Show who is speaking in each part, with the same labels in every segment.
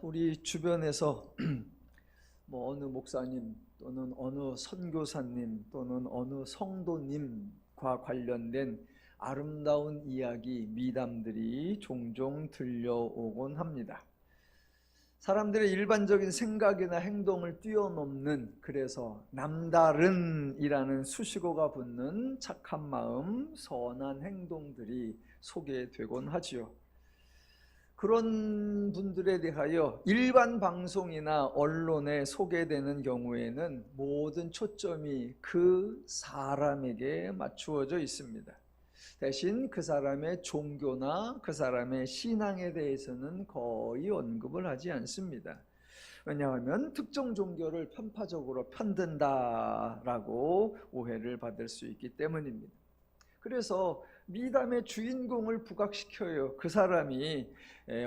Speaker 1: 우리 주변에서 어느 목사님 또는 어느 선교사님 또는 어느 성도님과 관련된 아름다운 이야기, 미담들이 종종 들려오곤 합니다. 사람들의 일반적인 생각이나 행동을 뛰어넘는, 그래서 남다른이라는 수식어가 붙는 착한 마음, 선한 행동들이 소개되곤 하지요. 그런 분들에 대하여 일반 방송이나 언론에 소개되는 경우에는 모든 초점이 그 사람에게 맞추어져 있습니다. 대신 그 사람의 종교나 그 사람의 신앙에 대해서는 거의 언급을 하지 않습니다. 왜냐하면 특정 종교를 편파적으로 편든다라고 오해를 받을 수 있기 때문입니다. 그래서 미담의 주인공을 부각시켜요. 그 사람이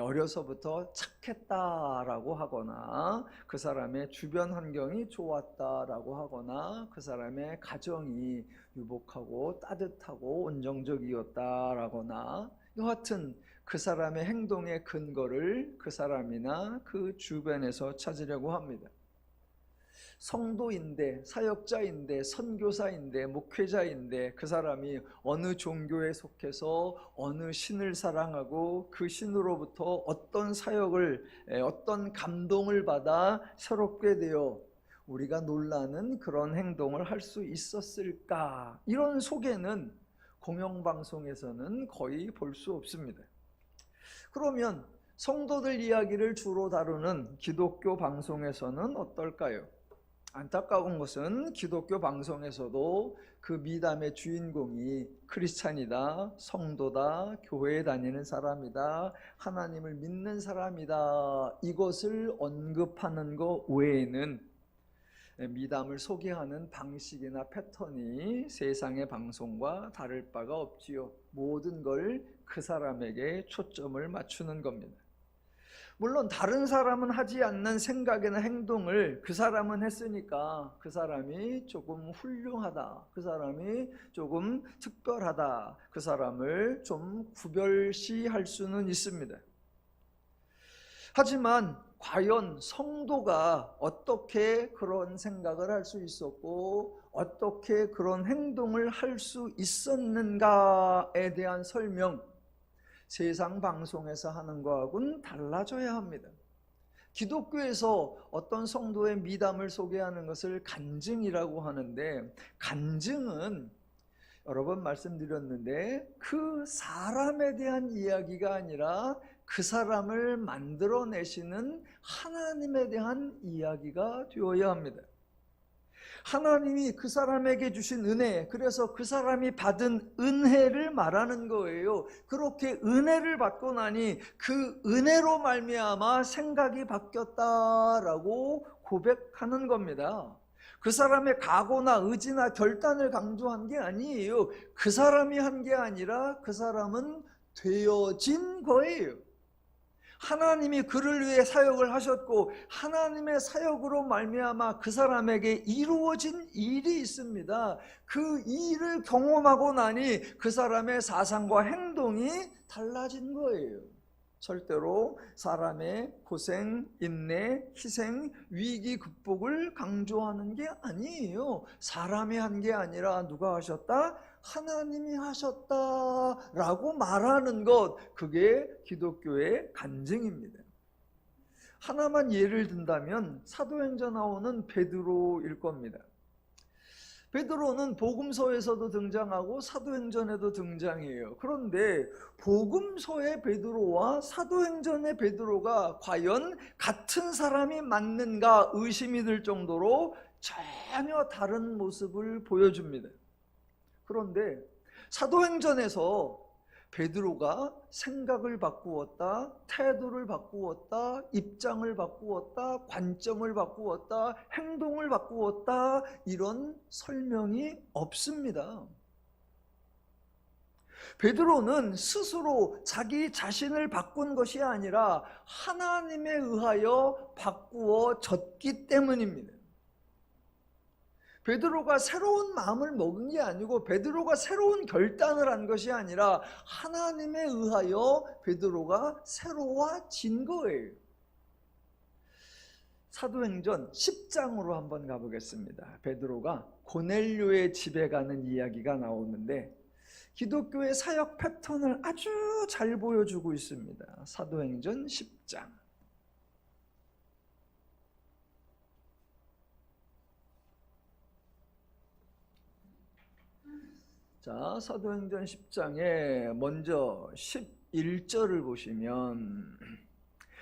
Speaker 1: 어려서부터 착했다라고 하거나, 그 사람의 주변 환경이 좋았다라고 하거나, 그 사람의 가정이 유복하고 따뜻하고 온정적이었다라거나, 여하튼 그 사람의 행동의 근거를 그 사람이나 그 주변에서 찾으려고 합니다. 성도인데, 사역자인데, 선교사인데, 목회자인데 그 사람이 어느 종교에 속해서 어느 신을 사랑하고 그 신으로부터 어떤 사역을, 어떤 감동을 받아 새롭게 되어 우리가 놀라는 그런 행동을 할 수 있었을까? 이런 소개는 공영방송에서는 거의 볼 수 없습니다. 그러면 성도들 이야기를 주로 다루는 기독교 방송에서는 어떨까요? 안타까운 것은 기독교 방송에서도 그 미담의 주인공이 크리스찬이다, 성도다, 교회에 다니는 사람이다, 하나님을 믿는 사람이다, 이것을 언급하는 것 외에는 미담을 소개하는 방식이나 패턴이 세상의 방송과 다를 바가 없지요. 모든 걸 그 사람에게 초점을 맞추는 겁니다. 물론 다른 사람은 하지 않는 생각이나 행동을 그 사람은 했으니까 그 사람이 조금 훌륭하다, 그 사람이 조금 특별하다, 그 사람을 좀 구별시할 수는 있습니다. 하지만 과연 성도가 어떻게 그런 생각을 할 수 있었고 어떻게 그런 행동을 할 수 있었는가에 대한 설명, 세상 방송에서 하는 거하고는 달라져야 합니다. 기독교에서 어떤 성도의 미담을 소개하는 것을 간증이라고 하는데, 간증은 여러 번 말씀드렸는데 그 사람에 대한 이야기가 아니라 그 사람을 만들어내시는 하나님에 대한 이야기가 되어야 합니다. 하나님이 그 사람에게 주신 은혜, 그래서 그 사람이 받은 은혜를 말하는 거예요. 그렇게 은혜를 받고 나니 그 은혜로 말미암아 생각이 바뀌었다라고 고백하는 겁니다. 그 사람의 각오나 의지나 결단을 강조한 게 아니에요. 그 사람이 한 게 아니라 그 사람은 되어진 거예요. 하나님이 그를 위해 사역을 하셨고 하나님의 사역으로 말미암아 그 사람에게 이루어진 일이 있습니다. 그 일을 경험하고 나니 그 사람의 사상과 행동이 달라진 거예요. 절대로 사람의 고생, 인내, 희생, 위기 극복을 강조하는 게 아니에요. 사람이 한 게 아니라 누가 하셨다? 하나님이 하셨다라고 말하는 것, 그게 기독교의 간증입니다. 하나만 예를 든다면 사도행전 나오는 베드로일 겁니다. 베드로는 복음서에서도 등장하고 사도행전에도 등장해요. 그런데 복음서의 베드로와 사도행전의 베드로가 과연 같은 사람이 맞는가 의심이 들 정도로 전혀 다른 모습을 보여줍니다. 그런데 사도행전에서 베드로가 생각을 바꾸었다, 태도를 바꾸었다, 입장을 바꾸었다, 관점을 바꾸었다, 행동을 바꾸었다, 이런 설명이 없습니다. 베드로는 스스로 자기 자신을 바꾼 것이 아니라 하나님에 의하여 바꾸어졌기 때문입니다. 베드로가 새로운 마음을 먹은 게 아니고 베드로가 새로운 결단을 한 것이 아니라 하나님에 의하여 베드로가 새로워진 거예요. 사도행전 10장으로 한번 가보겠습니다. 베드로가 고넬료의 집에 가는 이야기가 나오는데 기독교의 사역 패턴을 아주 잘 보여주고 있습니다. 사도행전 10장. 자, 사도행전 10장에 먼저 11절을 보시면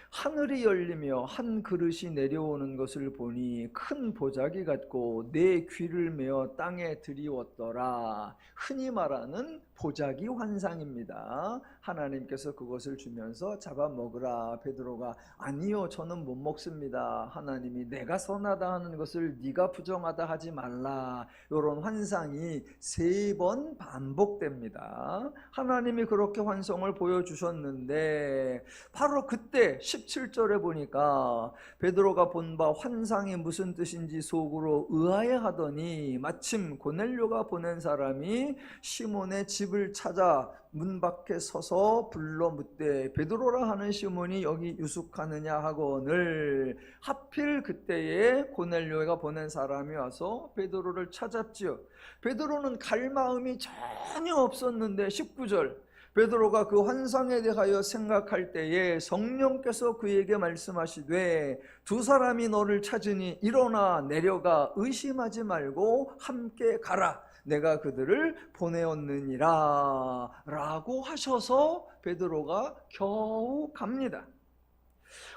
Speaker 1: 하늘이 열리며 한 그릇이 내려오는 것을 보니 큰 보자기 같고 내 귀를 메어 땅에 들이웠더라. 흔히 말하는 보자기 환상입니다. 하나님께서 그것을 주면서 잡아먹으라. 베드로가 아니요, 저는 못 먹습니다. 하나님이 내가 선하다 하는 것을 네가 부정하다 하지 말라. 이런 환상이 3번 반복됩니다. 하나님이 그렇게 환상을 보여주셨는데 바로 그때 17절에 보니까 베드로가 본 바 환상이 무슨 뜻인지 속으로 의아해하더니 마침 고넬료가 보낸 사람이 시몬의 집을 찾아 문 밖에 서서 불러 묻되 베드로라 하는 시몬이 여기 유숙하느냐 하거늘. 하필 그때에 고넬료가 보낸 사람이 와서 베드로를 찾았지요. 베드로는 갈 마음이 전혀 없었는데 19절 베드로가 그 환상에 대하여 생각할 때에 성령께서 그에게 말씀하시되 두 사람이 너를 찾으니 일어나 내려가 의심하지 말고 함께 가라. 내가 그들을 보내었느니라 라고 하셔서 베드로가 겨우 갑니다.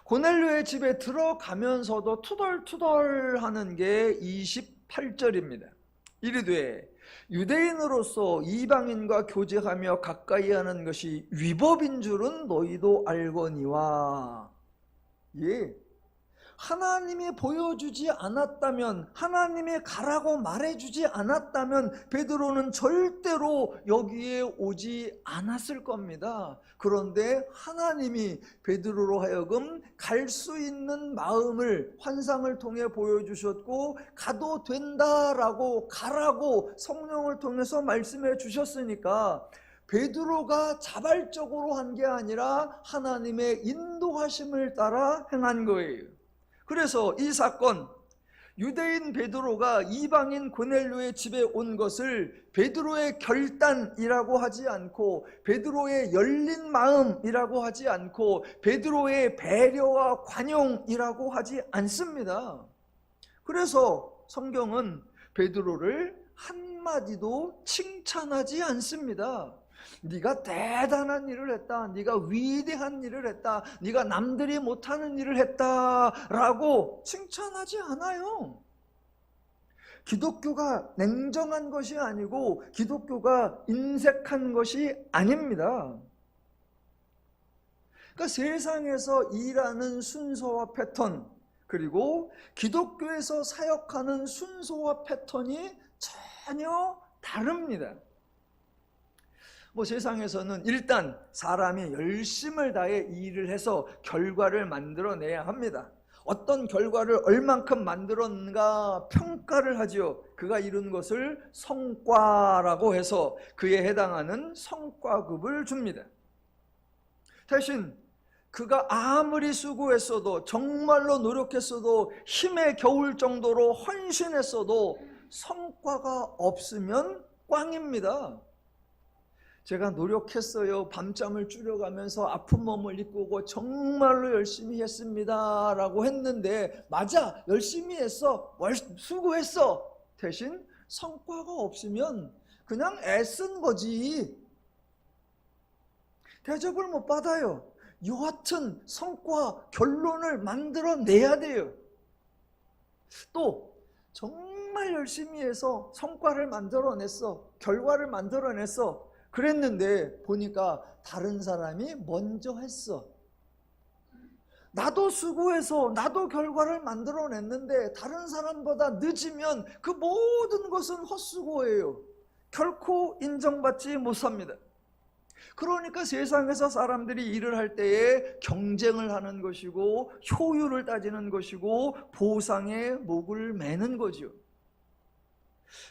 Speaker 1: 고넬료의 집에 들어가면서도 투덜투덜하는 게 28절입니다. 이르되 유대인으로서 이방인과 교제하며 가까이 하는 것이 위법인 줄은 너희도 알거니와. 예, 하나님이 보여주지 않았다면, 하나님이 가라고 말해주지 않았다면 베드로는 절대로 여기에 오지 않았을 겁니다. 그런데 하나님이 베드로로 하여금 갈 수 있는 마음을 환상을 통해 보여주셨고 가도 된다라고 가라고 성령을 통해서 말씀해 주셨으니까 베드로가 자발적으로 한 게 아니라 하나님의 인도하심을 따라 행한 거예요. 그래서 이 사건, 유대인 베드로가 이방인 고넬료의 집에 온 것을 베드로의 결단이라고 하지 않고 베드로의 열린 마음이라고 하지 않고 베드로의 배려와 관용이라고 하지 않습니다. 그래서 성경은 베드로를 한마디도 칭찬하지 않습니다. 네가 대단한 일을 했다, 네가 위대한 일을 했다, 네가 남들이 못하는 일을 했다라고 칭찬하지 않아요. 기독교가 냉정한 것이 아니고 기독교가 인색한 것이 아닙니다. 그러니까 세상에서 일하는 순서와 패턴, 그리고 기독교에서 사역하는 순서와 패턴이 전혀 다릅니다. 세상에서는 일단 사람이 열심을 다해 일을 해서 결과를 만들어내야 합니다. 어떤 결과를 얼만큼 만들었는가 평가를 하죠. 그가 이룬 것을 성과라고 해서 그에 해당하는 성과급을 줍니다. 대신 그가 아무리 수고했어도, 정말로 노력했어도, 힘에 겨울 정도로 헌신했어도 성과가 없으면 꽝입니다. 제가 노력했어요. 밤잠을 줄여가면서 아픈 몸을 이끌고 정말로 열심히 했습니다 라고 했는데, 맞아, 열심히 했어, 수고했어. 대신 성과가 없으면 그냥 애쓴 거지. 대접을 못 받아요. 여하튼 성과, 결론을 만들어내야 돼요. 또 정말 열심히 해서 성과를 만들어냈어, 결과를 만들어냈어. 그랬는데 보니까 다른 사람이 먼저 했어. 나도 수고해서 나도 결과를 만들어냈는데 다른 사람보다 늦으면 그 모든 것은 헛수고예요. 결코 인정받지 못합니다. 그러니까 세상에서 사람들이 일을 할 때에 경쟁을 하는 것이고 효율을 따지는 것이고 보상에 목을 매는 거죠.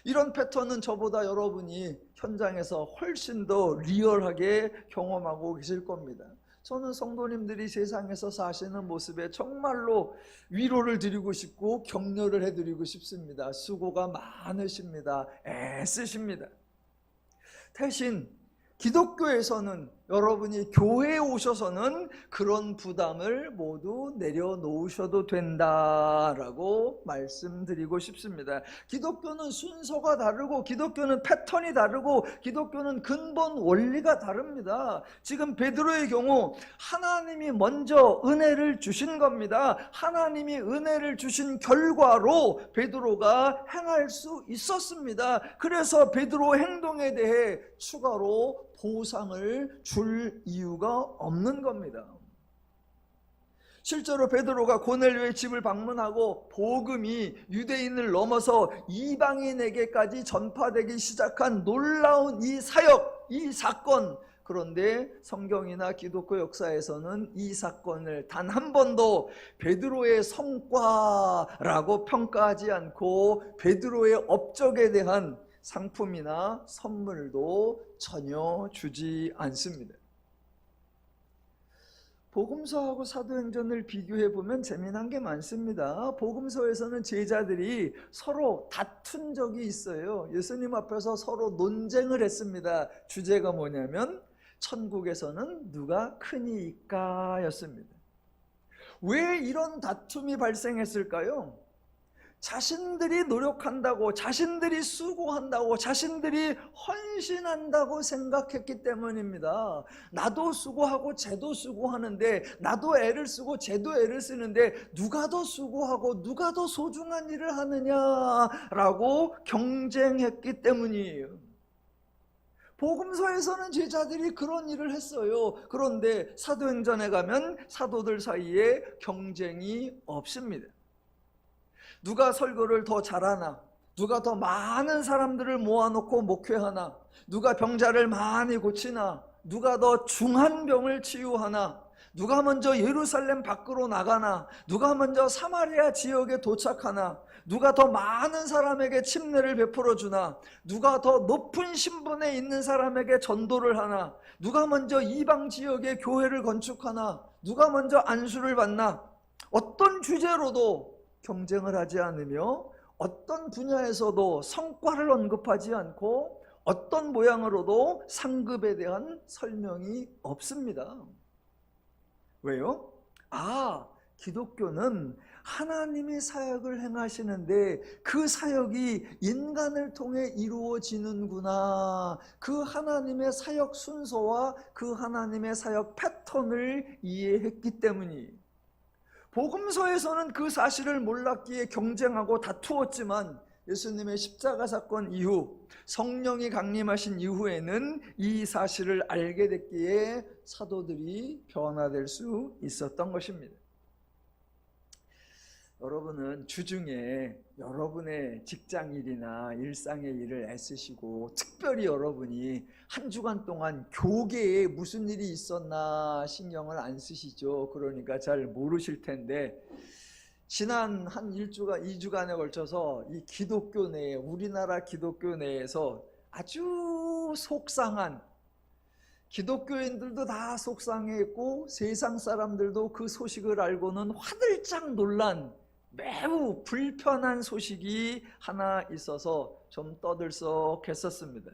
Speaker 1: 이런 패턴은 저보다 여러분이 현장에서 훨씬 더 리얼하게 경험하고 계실 겁니다. 저는 성도님들이 세상에서 사시는 모습에 정말로 위로를 드리고 싶고 격려를 해드리고 싶습니다. 수고가 많으십니다. 애쓰십니다. 대신 기독교에서는 여러분이 교회에 오셔서는 그런 부담을 모두 내려놓으셔도 된다라고 말씀드리고 싶습니다. 기독교는 순서가 다르고 기독교는 패턴이 다르고 기독교는 근본 원리가 다릅니다. 지금 베드로의 경우 하나님이 먼저 은혜를 주신 겁니다. 하나님이 은혜를 주신 결과로 베드로가 행할 수 있었습니다. 그래서 베드로 행동에 대해 추가로 보상을 줄 이유가 없는 겁니다. 실제로 베드로가 고넬료의 집을 방문하고 복음이 유대인을 넘어서 이방인에게까지 전파되기 시작한 놀라운 이 사역, 이 사건, 그런데 성경이나 기독교 역사에서는 이 사건을 단 한 번도 베드로의 성과라고 평가하지 않고 베드로의 업적에 대한 상품이나 선물도 전혀 주지 않습니다. 복음서하고 사도행전을 비교해 보면 재미난 게 많습니다. 복음서에서는 제자들이 서로 다툰 적이 있어요. 예수님 앞에서 서로 논쟁을 했습니다. 주제가 뭐냐면 천국에서는 누가 크니까 였습니다. 왜 이런 다툼이 발생했을까요? 자신들이 노력한다고, 자신들이 수고한다고, 자신들이 헌신한다고 생각했기 때문입니다. 나도 수고하고 쟤도 수고하는데, 나도 애를 쓰고 쟤도 애를 쓰는데 누가 더 수고하고 누가 더 소중한 일을 하느냐라고 경쟁했기 때문이에요. 복음서에서는 제자들이 그런 일을 했어요. 그런데 사도행전에 가면 사도들 사이에 경쟁이 없습니다. 누가 설교를 더 잘하나, 누가 더 많은 사람들을 모아놓고 목회하나, 누가 병자를 많이 고치나, 누가 더 중한 병을 치유하나, 누가 먼저 예루살렘 밖으로 나가나, 누가 먼저 사마리아 지역에 도착하나, 누가 더 많은 사람에게 침례를 베풀어 주나, 누가 더 높은 신분에 있는 사람에게 전도를 하나, 누가 먼저 이방 지역에 교회를 건축하나, 누가 먼저 안수를 받나, 어떤 주제로도 경쟁을 하지 않으며 어떤 분야에서도 성과를 언급하지 않고 어떤 모양으로도 상급에 대한 설명이 없습니다. 왜요? 기독교는 하나님이 사역을 행하시는데 그 사역이 인간을 통해 이루어지는구나. 그 하나님의 사역 순서와 그 하나님의 사역 패턴을 이해했기 때문이에요. 복음서에서는 그 사실을 몰랐기에 경쟁하고 다투었지만 예수님의 십자가 사건 이후, 성령이 강림하신 이후에는 이 사실을 알게 됐기에 사도들이 변화될 수 있었던 것입니다. 여러분은 주중에 여러분의 직장일이나 일상의 일을 애쓰시고 특별히 여러분이 한 주간 동안 교계에 무슨 일이 있었나 신경을 안 쓰시죠. 그러니까 잘 모르실 텐데 지난 한 2주간에 걸쳐서 이 기독교 내에, 우리나라 기독교 내에서 아주 속상한, 기독교인들도 다 속상해했고 세상 사람들도 그 소식을 알고는 화들짝 놀란 매우 불편한 소식이 하나 있어서 좀 떠들썩했었습니다.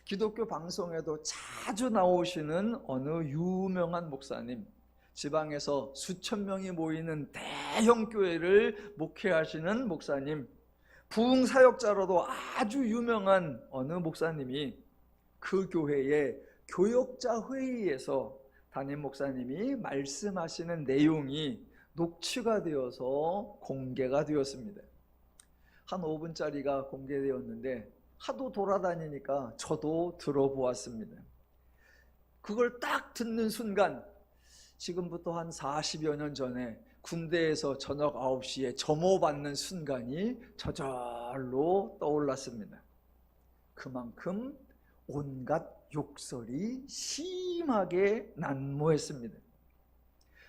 Speaker 1: 기독교 방송에도 자주 나오시는 어느 유명한 목사님, 지방에서 수천 명이 모이는 대형 교회를 목회하시는 목사님, 부흥 사역자로도 아주 유명한 어느 목사님이 그 교회의 교역자 회의에서 담임 목사님이 말씀하시는 내용이 녹취가 되어서 공개가 되었습니다. 한 5분짜리가 공개되었는데 하도 돌아다니니까 저도 들어보았습니다. 그걸 딱 듣는 순간 지금부터 한 40여 년 전에 군대에서 저녁 9시에 점호받는 순간이 저절로 떠올랐습니다. 그만큼 온갖 욕설이 심하게 난무했습니다.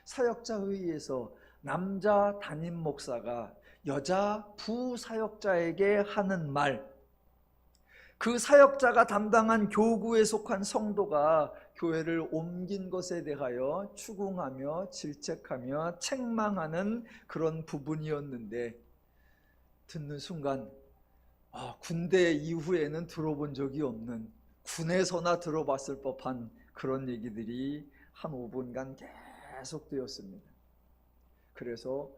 Speaker 1: 사역자 회의에서 남자 담임 목사가 여자 부사역자에게 하는 말, 그 사역자가 담당한 교구에 속한 성도가 교회를 옮긴 것에 대하여 추궁하며 질책하며 책망하는 그런 부분이었는데, 듣는 순간 군대 이후에는 들어본 적이 없는, 군에서나 들어봤을 법한 그런 얘기들이 한 5분간 계속되었습니다. 그래서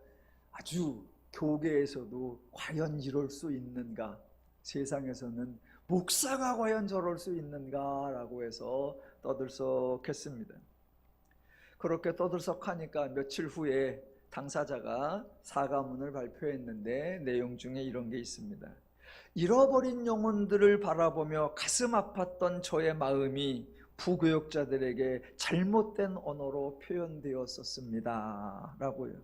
Speaker 1: 아주 교계에서도 과연 이럴 수 있는가, 세상에서는 목사가 과연 저럴 수 있는가 라고 해서 떠들썩했습니다. 그렇게 떠들썩하니까 며칠 후에 당사자가 사과문을 발표했는데 내용 중에 이런 게 있습니다. 잃어버린 영혼들을 바라보며 가슴 아팠던 저의 마음이 부교역자들에게 잘못된 언어로 표현되었었습니다 라고요.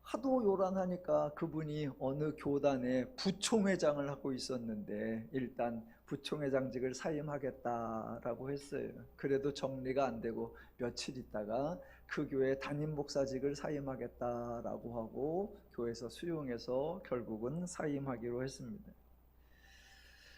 Speaker 1: 하도 요란하니까 그분이 어느 교단의 부총회장을 하고 있었는데 일단 부총회장직을 사임하겠다라고 했어요. 그래도 정리가 안 되고 며칠 있다가 그 교회 담임 목사직을 사임하겠다라고 하고 교회에서 수용해서 결국은 사임하기로 했습니다.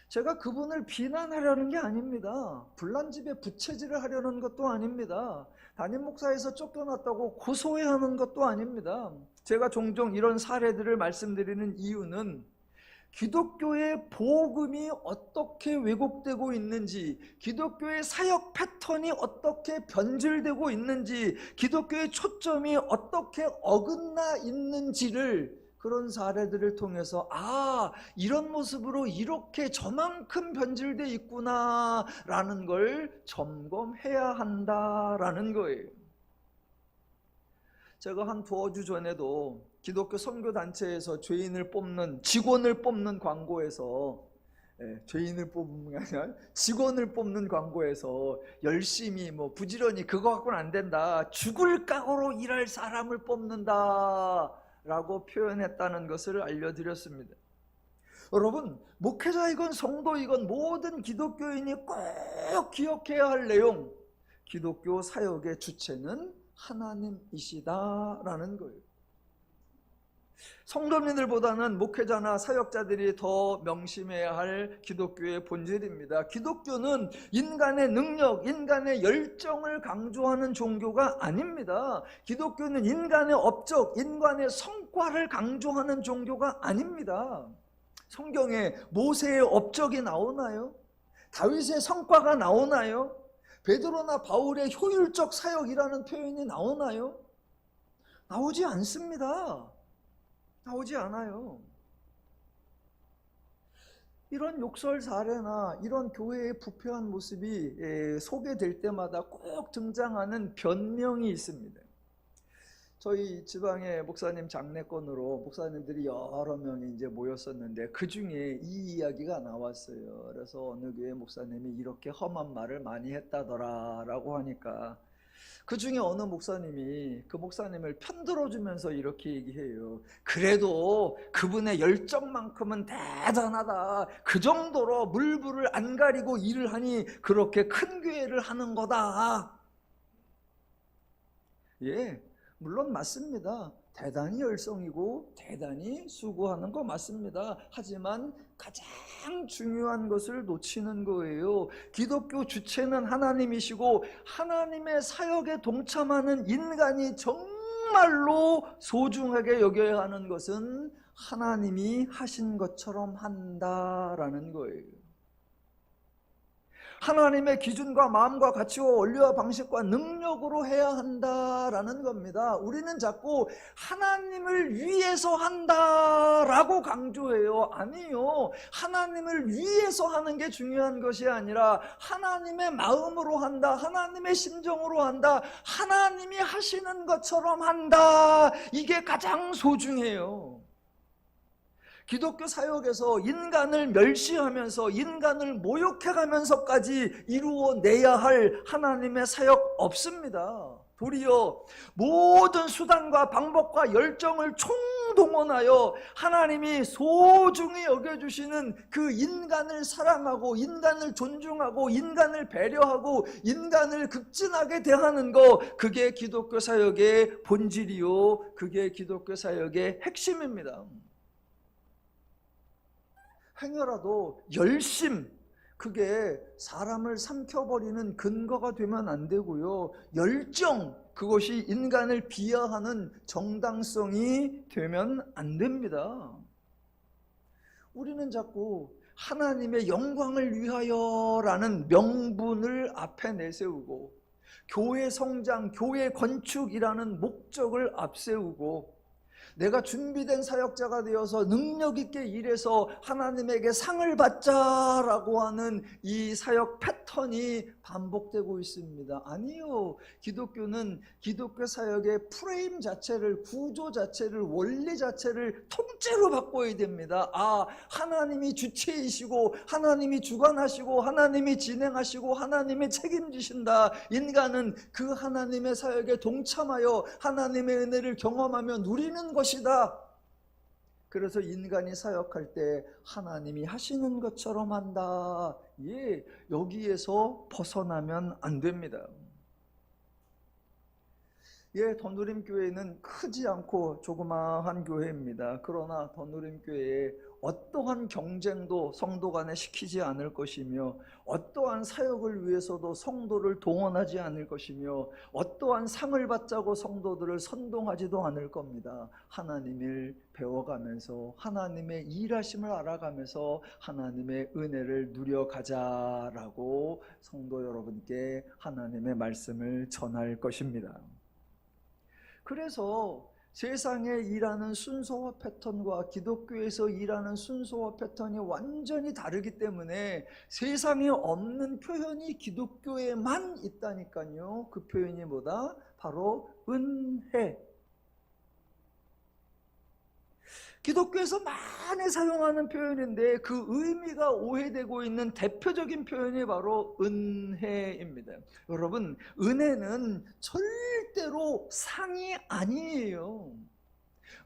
Speaker 1: 제가 그분을 비난하려는 게 아닙니다. 불난집에 부채질을 하려는 것도 아닙니다. 담임 목사에서 쫓겨났다고 고소해야 하는 것도 아닙니다. 제가 종종 이런 사례들을 말씀드리는 이유는 기독교의 복음이 어떻게 왜곡되고 있는지, 기독교의 사역 패턴이 어떻게 변질되고 있는지, 기독교의 초점이 어떻게 어긋나 있는지를, 그런 사례들을 통해서 이런 모습으로 이렇게 저만큼 변질되어 있구나 라는 걸 점검해야 한다라는 거예요. 제가 한 두어 주 전에도 기독교 선교단체에서 직원을 뽑는 광고에서, 죄인을 뽑는 게 아니라 직원을 뽑는 광고에서 열심히 부지런히 그거 갖고는 안 된다, 죽을 각오로 일할 사람을 뽑는다 라고 표현했다는 것을 알려드렸습니다. 여러분, 목회자이건 성도이건 모든 기독교인이 꼭 기억해야 할 내용, 기독교 사역의 주체는 하나님이시다라는 거예요. 성도민들보다는 목회자나 사역자들이 더 명심해야 할 기독교의 본질입니다. 기독교는 인간의 능력, 인간의 열정을 강조하는 종교가 아닙니다. 기독교는 인간의 업적, 인간의 성과를 강조하는 종교가 아닙니다. 성경에 모세의 업적이 나오나요? 다윗의 성과가 나오나요? 베드로나 바울의 효율적 사역이라는 표현이 나오나요? 나오지 않습니다. 나오지 않아요. 이런 욕설 사례나 이런 교회의 부패한 모습이 소개될 때마다 꼭 등장하는 변명이 있습니다. 저희 지방의 목사님 장례권으로 목사님들이 여러 명이 이제 모였었는데 그 중에 이 이야기가 나왔어요. 그래서 어느 교회 목사님이 이렇게 험한 말을 많이 했다더라 라고 하니까 그 중에 어느 목사님이 그 목사님을 편들어주면서 이렇게 얘기해요. 그래도 그분의 열정만큼은 대단하다. 그 정도로 물불을 안 가리고 일을 하니 그렇게 큰 교회를 하는 거다. 예, 물론 맞습니다. 대단히 열성이고 대단히 수고하는 거 맞습니다. 하지만 가장 중요한 것을 놓치는 거예요. 기독교 주체는 하나님이시고 하나님의 사역에 동참하는 인간이 정말로 소중하게 여겨야 하는 것은 하나님이 하신 것처럼 한다라는 거예요. 하나님의 기준과 마음과 가치와 원리와 방식과 능력으로 해야 한다라는 겁니다. 우리는 자꾸 하나님을 위해서 한다라고 강조해요. 아니요. 하나님을 위해서 하는 게 중요한 것이 아니라 하나님의 마음으로 한다, 하나님의 심정으로 한다, 하나님이 하시는 것처럼 한다. 이게 가장 소중해요. 기독교 사역에서 인간을 멸시하면서 인간을 모욕해가면서까지 이루어내야 할 하나님의 사역 없습니다. 도리어 모든 수단과 방법과 열정을 총동원하여 하나님이 소중히 여겨주시는 그 인간을 사랑하고 인간을 존중하고 인간을 배려하고 인간을 극진하게 대하는 것, 그게 기독교 사역의 본질이요, 그게 기독교 사역의 핵심입니다. 행여라도 열심, 그게 사람을 삼켜버리는 근거가 되면 안 되고요. 열정, 그것이 인간을 비하하는 정당성이 되면 안 됩니다. 우리는 자꾸 하나님의 영광을 위하여라는 명분을 앞에 내세우고 교회 성장, 교회 건축이라는 목적을 앞세우고 내가 준비된 사역자가 되어서 능력 있게 일해서 하나님에게 상을 받자라고 하는 이 사역 패턴이 반복되고 있습니다. 아니요. 기독교는 기독교 사역의 프레임 자체를, 구조 자체를, 원리 자체를 통째로 바꿔야 됩니다. 아, 하나님이 주체이시고 하나님이 주관하시고 하나님이 진행하시고 하나님이 책임지신다. 인간은 그 하나님의 사역에 동참하여 하나님의 은혜를 경험하며 누리는 것이다. 그래서 인간이 사역할 때 하나님이 하시는 것처럼 한다. 예, 여기에서 벗어나면 안 됩니다. 예, 더누림교회는 크지 않고 조그마한 교회입니다. 그러나 더누림교회에 어떠한 경쟁도 성도 간에 시키지 않을 것이며 어떠한 사역을 위해서도 성도를 동원하지 않을 것이며 어떠한 상을 받자고 성도들을 선동하지도 않을 겁니다. 하나님을 배워가면서 하나님의 일하심을 알아가면서 하나님의 은혜를 누려가자라고 성도 여러분께 하나님의 말씀을 전할 것입니다. 그래서 세상에 일하는 순서와 패턴과 기독교에서 일하는 순서와 패턴이 완전히 다르기 때문에 세상에 없는 표현이 기독교에만 있다니까요. 그 표현이 뭐다? 바로 은혜. 기독교에서 많이 사용하는 표현인데 그 의미가 오해되고 있는 대표적인 표현이 바로 은혜입니다. 여러분, 은혜는 절대로 상이 아니에요.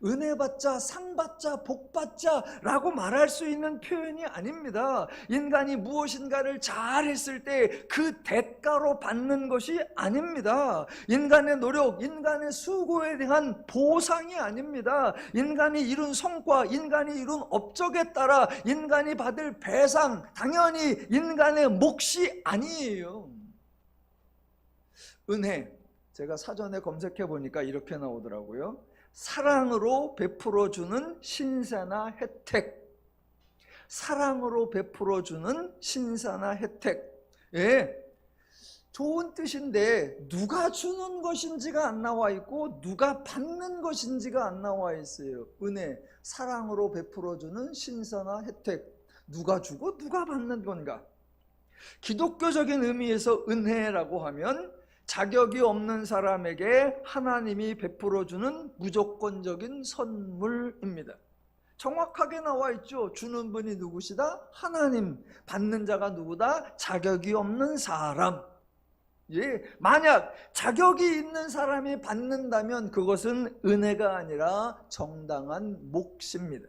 Speaker 1: 은혜 받자, 상 받자, 복 받자 라고 말할 수 있는 표현이 아닙니다. 인간이 무엇인가를 잘했을 때 그 대가로 받는 것이 아닙니다. 인간의 노력, 인간의 수고에 대한 보상이 아닙니다. 인간이 이룬 성과, 인간이 이룬 업적에 따라 인간이 받을 배상, 당연히 인간의 몫이 아니에요. 은혜, 제가 사전에 검색해 보니까 이렇게 나오더라고요. 사랑으로 베풀어주는 신세나 혜택. 사랑으로 베풀어주는 신세나 혜택. 예, 좋은 뜻인데 누가 주는 것인지가 안 나와 있고 누가 받는 것인지가 안 나와 있어요. 은혜, 사랑으로 베풀어주는 신세나 혜택. 누가 주고 누가 받는 건가? 기독교적인 의미에서 은혜라고 하면 자격이 없는 사람에게 하나님이 베풀어주는 무조건적인 선물입니다. 정확하게 나와 있죠. 주는 분이 누구시다? 하나님. 받는 자가 누구다? 자격이 없는 사람. 예, 만약 자격이 있는 사람이 받는다면 그것은 은혜가 아니라 정당한 몫입니다.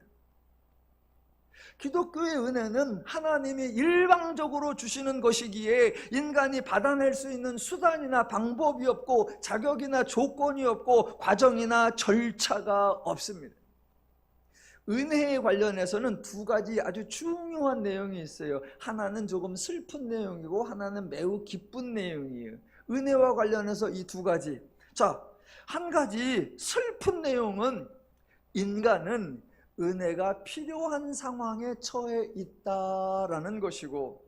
Speaker 1: 기독교의 은혜는 하나님이 일방적으로 주시는 것이기에 인간이 받아낼 수 있는 수단이나 방법이 없고 자격이나 조건이 없고 과정이나 절차가 없습니다. 은혜에 관련해서는 두 가지 아주 중요한 내용이 있어요. 하나는 조금 슬픈 내용이고 하나는 매우 기쁜 내용이에요. 은혜와 관련해서 이 두 가지. 자, 한 가지 슬픈 내용은 인간은 은혜가 필요한 상황에 처해 있다라는 것이고,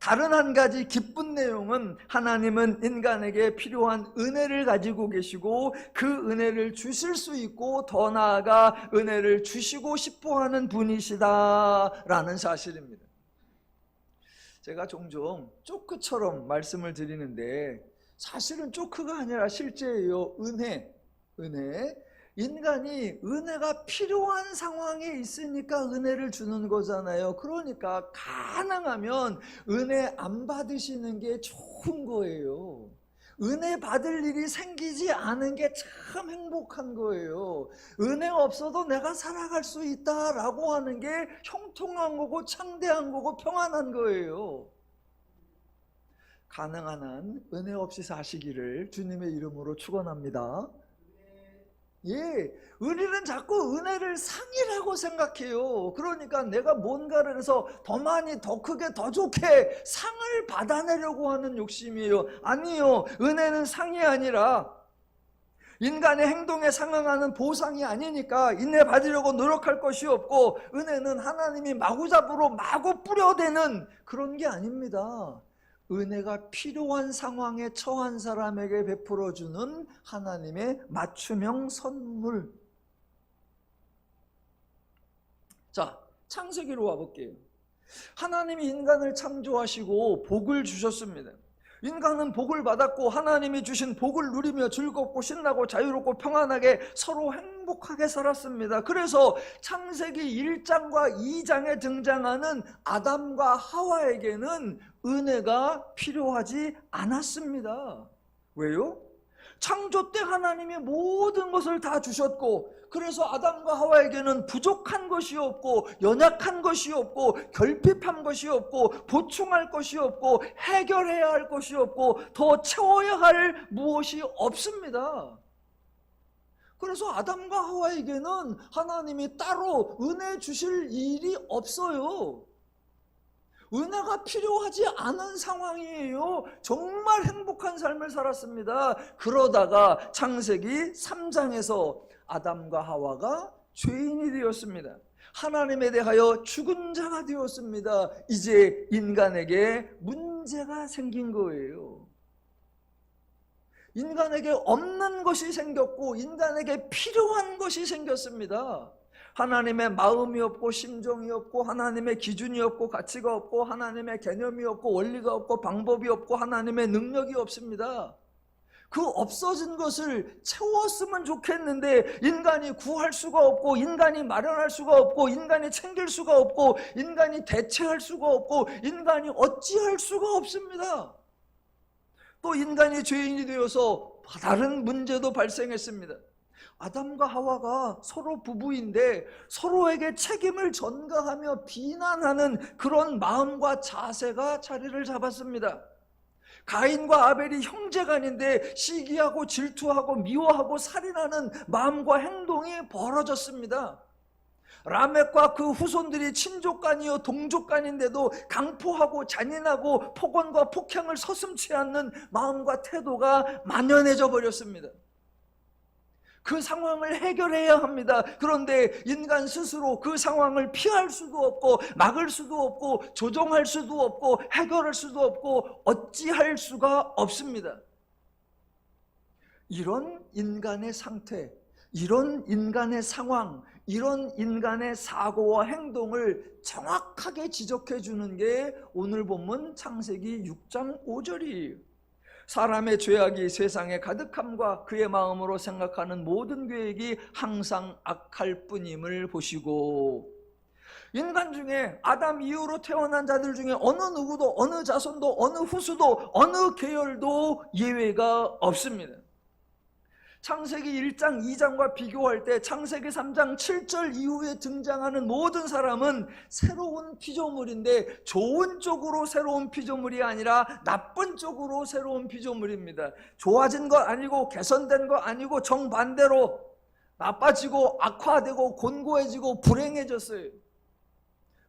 Speaker 1: 다른 한 가지 기쁜 내용은 하나님은 인간에게 필요한 은혜를 가지고 계시고 그 은혜를 주실 수 있고 더 나아가 은혜를 주시고 싶어하는 분이시다라는 사실입니다. 제가 종종 조크처럼 말씀을 드리는데 사실은 조크가 아니라 실제예요. 은혜. 인간이 은혜가 필요한 상황에 있으니까 은혜를 주는 거잖아요. 그러니까 가능하면 은혜 안 받으시는 게 좋은 거예요. 은혜 받을 일이 생기지 않은 게 참 행복한 거예요. 은혜 없어도 내가 살아갈 수 있다라고 하는 게 형통한 거고 창대한 거고 평안한 거예요. 가능한 한 은혜 없이 사시기를 주님의 이름으로 축원합니다. 예, 우리는 자꾸 은혜를 상이라고 생각해요. 그러니까 내가 뭔가를 해서 더 많이, 더 크게, 더 좋게 상을 받아내려고 하는 욕심이에요. 아니요, 은혜는 상이 아니라 인간의 행동에 상응하는 보상이 아니니까 인내 받으려고 노력할 것이 없고, 은혜는 하나님이 마구잡이로 마구 뿌려대는 그런 게 아닙니다. 은혜가 필요한 상황에 처한 사람에게 베풀어주는 하나님의 맞춤형 선물. 자, 창세기로 와볼게요. 하나님이 인간을 창조하시고 복을 주셨습니다. 인간은 복을 받았고 하나님이 주신 복을 누리며 즐겁고 신나고 자유롭고 평안하게 서로 행복하게 살았습니다. 그래서 창세기 1장과 2장에 등장하는 아담과 하와에게는 은혜가 필요하지 않았습니다. 왜요? 창조 때 하나님이 모든 것을 다 주셨고, 그래서 아담과 하와에게는 부족한 것이 없고 연약한 것이 없고 결핍한 것이 없고 보충할 것이 없고 해결해야 할 것이 없고 더 채워야 할 무엇이 없습니다. 그래서 아담과 하와에게는 하나님이 따로 은혜 주실 일이 없어요. 은혜가 필요하지 않은 상황이에요. 정말 행복한 삶을 살았습니다. 그러다가 창세기 3장에서 아담과 하와가 죄인이 되었습니다. 하나님에 대하여 죽은 자가 되었습니다. 이제 인간에게 문제가 생긴 거예요. 인간에게 없는 것이 생겼고 인간에게 필요한 것이 생겼습니다. 하나님의 마음이 없고 심정이 없고 하나님의 기준이 없고 가치가 없고 하나님의 개념이 없고 원리가 없고 방법이 없고 하나님의 능력이 없습니다. 그 없어진 것을 채웠으면 좋겠는데 인간이 구할 수가 없고 인간이 마련할 수가 없고 인간이 챙길 수가 없고 인간이 대체할 수가 없고 인간이 어찌할 수가 없습니다. 또 인간이 죄인이 되어서 다른 문제도 발생했습니다. 아담과 하와가 서로 부부인데 서로에게 책임을 전가하며 비난하는 그런 마음과 자세가 자리를 잡았습니다. 가인과 아벨이 형제간인데 시기하고 질투하고 미워하고 살인하는 마음과 행동이 벌어졌습니다. 라멕과 그 후손들이 친족간이요 동족간인데도 강포하고 잔인하고 폭언과 폭행을 서슴지 않는 마음과 태도가 만연해져 버렸습니다. 그 상황을 해결해야 합니다. 그런데 인간 스스로 그 상황을 피할 수도 없고 막을 수도 없고 조정할 수도 없고 해결할 수도 없고 어찌할 수가 없습니다. 이런 인간의 상태, 이런 인간의 상황, 이런 인간의 사고와 행동을 정확하게 지적해 주는 게 오늘 본문 창세기 6장 5절이에요. 사람의 죄악이 세상에 가득함과 그의 마음으로 생각하는 모든 계획이 항상 악할 뿐임을 보시고, 인간 중에 아담 이후로 태어난 자들 중에 어느 누구도 어느 자손도 어느 후수도 어느 계열도 예외가 없습니다. 창세기 1장 2장과 비교할 때 창세기 3장 7절 이후에 등장하는 모든 사람은 새로운 피조물인데 좋은 쪽으로 새로운 피조물이 아니라 나쁜 쪽으로 새로운 피조물입니다. 좋아진 거 아니고 개선된 거 아니고 정반대로 나빠지고 악화되고 곤고해지고 불행해졌어요.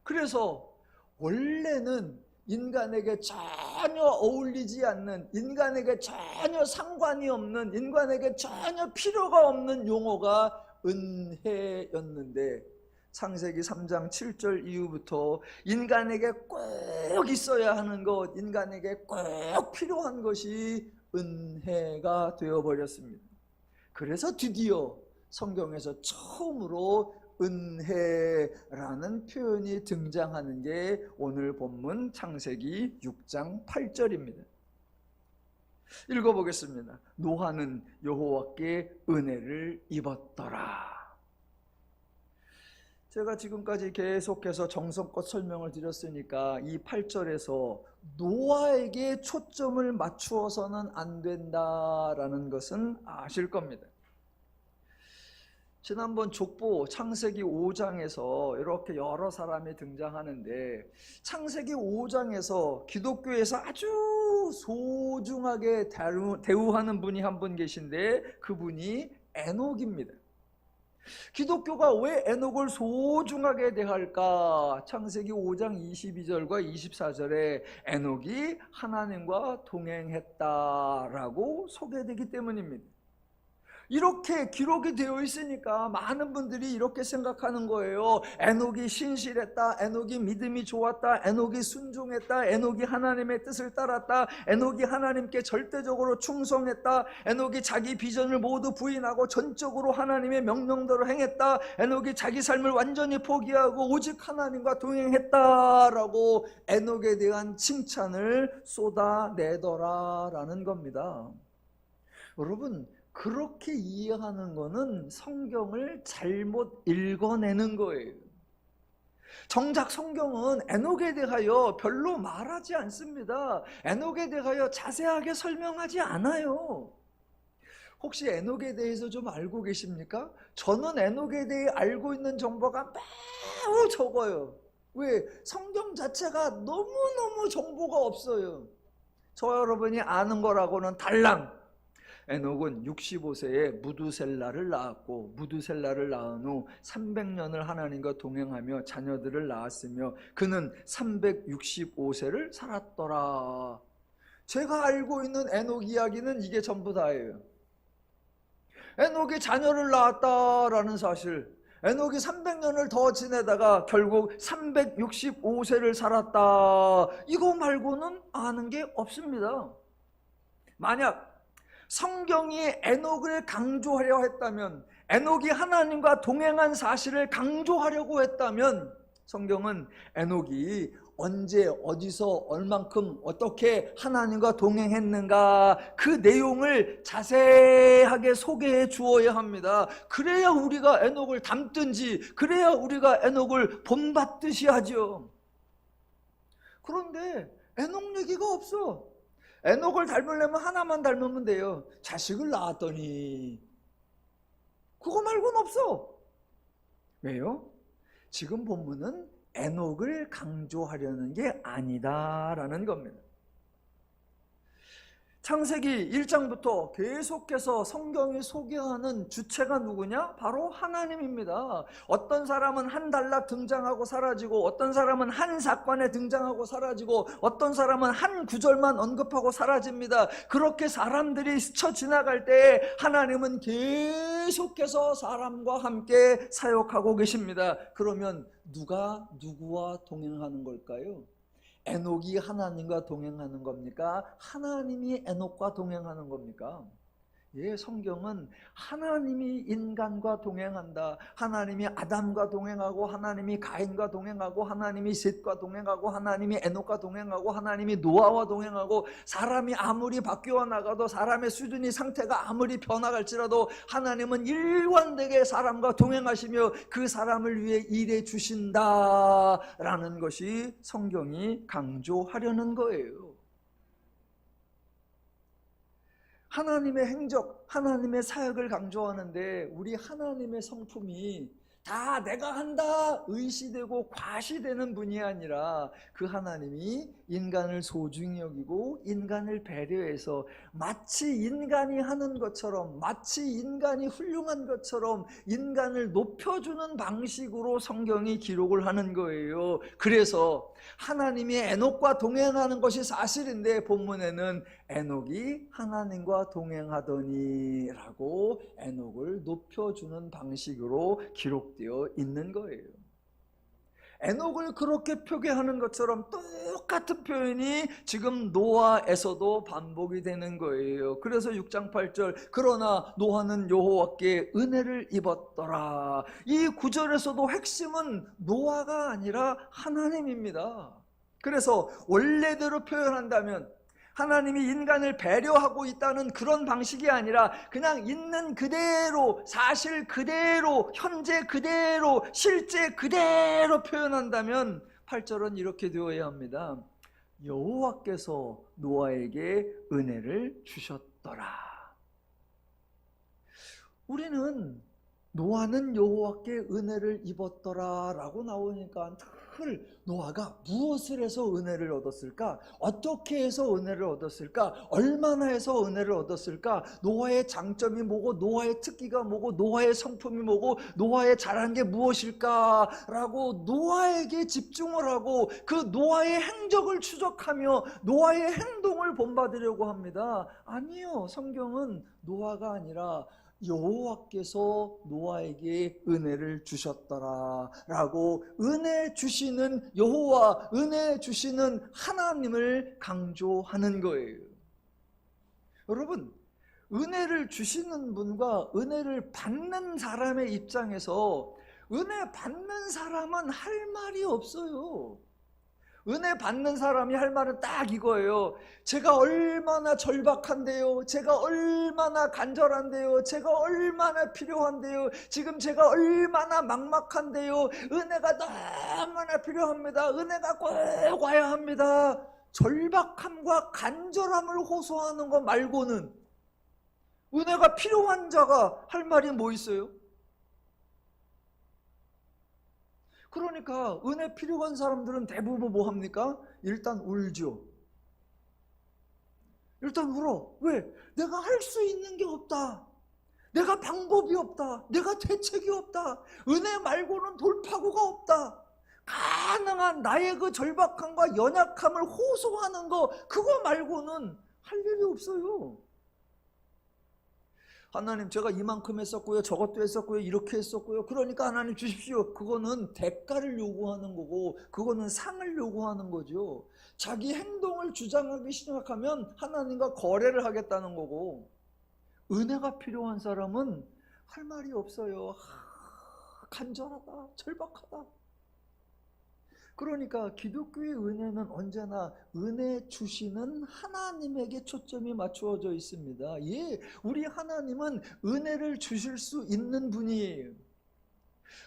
Speaker 1: 그래서 원래는 인간에게 전혀 어울리지 않는, 인간에게 전혀 상관이 없는, 인간에게 전혀 필요가 없는 용어가 은혜였는데 창세기 3장 7절 이후부터 인간에게 꼭 있어야 하는 것, 인간에게 꼭 필요한 것이 은혜가 되어버렸습니다. 그래서 드디어 성경에서 처음으로 은혜라는 표현이 등장하는 게 오늘 본문 창세기 6장 8절입니다. 읽어보겠습니다. 노아는 여호와께 은혜를 입었더라. 제가 지금까지 계속해서 정성껏 설명을 드렸으니까 이 8절에서 노아에게 초점을 맞추어서는 안 된다라는 것은 아실 겁니다. 지난번 족보 창세기 5장에서 이렇게 여러 사람이 등장하는데 창세기 5장에서 기독교에서 아주 소중하게 대우하는 분이 한 분 계신데 그분이 에녹입니다. 기독교가 왜 에녹을 소중하게 대할까? 창세기 5장 22절과 24절에 에녹이 하나님과 동행했다라고 소개되기 때문입니다. 이렇게 기록이 되어 있으니까 많은 분들이 이렇게 생각하는 거예요. 에녹이 신실했다, 에녹이 믿음이 좋았다, 에녹이 순종했다, 에녹이 하나님의 뜻을 따랐다, 에녹이 하나님께 절대적으로 충성했다, 에녹이 자기 비전을 모두 부인하고 전적으로 하나님의 명령대로 행했다, 에녹이 자기 삶을 완전히 포기하고 오직 하나님과 동행했다라고 에녹에 대한 칭찬을 쏟아내더라라는 겁니다. 여러분, 그렇게 이해하는 것은 성경을 잘못 읽어내는 거예요. 정작 성경은 에녹에 대하여 별로 말하지 않습니다. 에녹에 대하여 자세하게 설명하지 않아요. 혹시 에녹에 대해서 좀 알고 계십니까? 저는 에녹에 대해 알고 있는 정보가 매우 적어요. 왜? 성경 자체가 너무너무 정보가 없어요. 저 여러분이 아는 거라고는 달랑. 에녹은 65세에 무두셀라를 낳았고, 무두셀라를 낳은 후 300년을 하나님과 동행하며 자녀들을 낳았으며 그는 365세를 살았더라. 제가 알고 있는 에녹 이야기는 이게 전부 다예요. 에녹이 자녀를 낳았다라는 사실, 에녹이 300년을 더 지내다가 결국 365세를 살았다, 이거 말고는 아는 게 없습니다. 만약 성경이 에녹을 강조하려 했다면, 에녹이 하나님과 동행한 사실을 강조하려고 했다면, 성경은 에녹이 언제 어디서 얼만큼 어떻게 하나님과 동행했는가 그 내용을 자세하게 소개해 주어야 합니다. 그래야 우리가 에녹을 닮든지, 그래야 우리가 에녹을 본받듯이 하죠. 그런데 에녹 얘기가 없어. 에녹을 닮으려면 하나만 닮으면 돼요. 자식을 낳았더니. 그거 말고는 없어. 왜요? 지금 본문은 에녹을 강조하려는 게 아니다라는 겁니다. 창세기 1장부터 계속해서 성경이 소개하는 주체가 누구냐? 바로 하나님입니다. 어떤 사람은 한 단락 등장하고 사라지고, 어떤 사람은 한 사건에 등장하고 사라지고, 어떤 사람은 한 구절만 언급하고 사라집니다. 그렇게 사람들이 스쳐 지나갈 때 하나님은 계속해서 사람과 함께 사역하고 계십니다. 그러면 누가 누구와 동행하는 걸까요? 에녹이 하나님과 동행하는 겁니까? 하나님이 에녹과 동행하는 겁니까? 예, 성경은 하나님이 인간과 동행한다, 하나님이 아담과 동행하고, 하나님이 가인과 동행하고, 하나님이 셋과 동행하고, 하나님이 에녹과 동행하고, 하나님이 노아와 동행하고, 사람이 아무리 바뀌어 나가도, 사람의 수준이 상태가 아무리 변화갈지라도 하나님은 일관되게 사람과 동행하시며 그 사람을 위해 일해 주신다라는 것이 성경이 강조하려는 거예요. 하나님의 행적, 하나님의 사역을 강조하는데 우리 하나님의 성품이 다 내가 한다 의시되고 과시되는 분이 아니라, 그 하나님이 인간을 소중히 여기고 인간을 배려해서 마치 인간이 하는 것처럼, 마치 인간이 훌륭한 것처럼 인간을 높여주는 방식으로 성경이 기록을 하는 거예요. 그래서 하나님이 에녹과 동행하는 것이 사실인데, 본문에는 에녹이 하나님과 동행하더니 라고 에녹을 높여주는 방식으로 기록되어 있는 거예요. 에녹을 그렇게 표기하는 것처럼 똑같은 표현이 지금 노아에서도 반복이 되는 거예요. 그래서 6장 8절, 그러나 노아는 여호와께 은혜를 입었더라. 이 구절에서도 핵심은 노아가 아니라 하나님입니다. 그래서 원래대로 표현한다면 하나님이 인간을 배려하고 있다는 그런 방식이 아니라 그냥 있는 그대로, 사실 그대로, 현재 그대로, 실제 그대로 표현한다면 8절은 이렇게 되어야 합니다. 여호와께서 노아에게 은혜를 주셨더라. 우리는 노아는 여호와께 은혜를 입었더라 라고 나오니까 노아가 무엇을 해서 은혜를 얻었을까? 어떻게 해서 은혜를 얻었을까? 얼마나 해서 은혜를 얻었을까? 노아의 장점이 뭐고, 노아의 특기가 뭐고, 노아의 성품이 뭐고, 노아의 잘한 게 무엇일까? 라고 노아에게 집중을 하고 그 노아의 행적을 추적하며 노아의 행동을 본받으려고 합니다. 아니요, 성경은 노아가 아니라 여호와께서 노아에게 은혜를 주셨더라 라고 은혜 주시는 여호와, 은혜 주시는 하나님을 강조하는 거예요. 여러분, 은혜를 주시는 분과 은혜를 받는 사람의 입장에서 은혜 받는 사람은 할 말이 없어요. 은혜 받는 사람이 할 말은 딱 이거예요. 제가 얼마나 절박한데요, 제가 얼마나 간절한데요, 제가 얼마나 필요한데요, 지금 제가 얼마나 막막한데요, 은혜가 너무나 필요합니다, 은혜가 꼭 와야 합니다. 절박함과 간절함을 호소하는 것 말고는 은혜가 필요한 자가 할 말이 뭐 있어요? 그러니까 은혜 필요한 사람들은 대부분 뭐 합니까? 일단 울죠. 일단 울어. 왜? 내가 할 수 있는 게 없다, 내가 방법이 없다, 내가 대책이 없다, 은혜 말고는 돌파구가 없다. 가능한 나의 그 절박함과 연약함을 호소하는 거, 그거 말고는 할 일이 없어요. 하나님, 제가 이만큼 했었고요, 저것도 했었고요, 이렇게 했었고요, 그러니까 하나님 주십시오. 그거는 대가를 요구하는 거고, 그거는 상을 요구하는 거죠. 자기 행동을 주장하기 시작하면 하나님과 거래를 하겠다는 거고, 은혜가 필요한 사람은 할 말이 없어요. 간절하다, 절박하다. 그러니까 기독교의 은혜는 언제나 은혜 주시는 하나님에게 초점이 맞추어져 있습니다. 예, 우리 하나님은 은혜를 주실 수 있는 분이에요.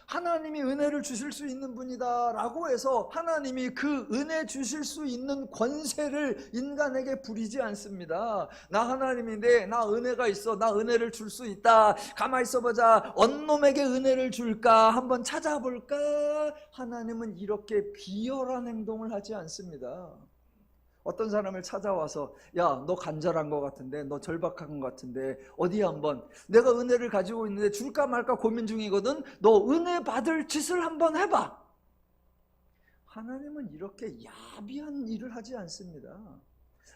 Speaker 1: 하나님이 은혜를 주실 수 있는 분이다 라고 해서 하나님이 그 은혜 주실 수 있는 권세를 인간에게 부리지 않습니다. 나 하나님인데 나 은혜가 있어, 나 은혜를 줄 수 있다, 가만히 있어보자, 어느 놈에게 은혜를 줄까 한번 찾아볼까. 하나님은 이렇게 비열한 행동을 하지 않습니다. 어떤 사람을 찾아와서, 야, 너 간절한 것 같은데, 너 절박한 것 같은데, 어디 한번 내가 은혜를 가지고 있는데 줄까 말까 고민 중이거든, 너 은혜 받을 짓을 한번 해봐. 하나님은 이렇게 야비한 일을 하지 않습니다.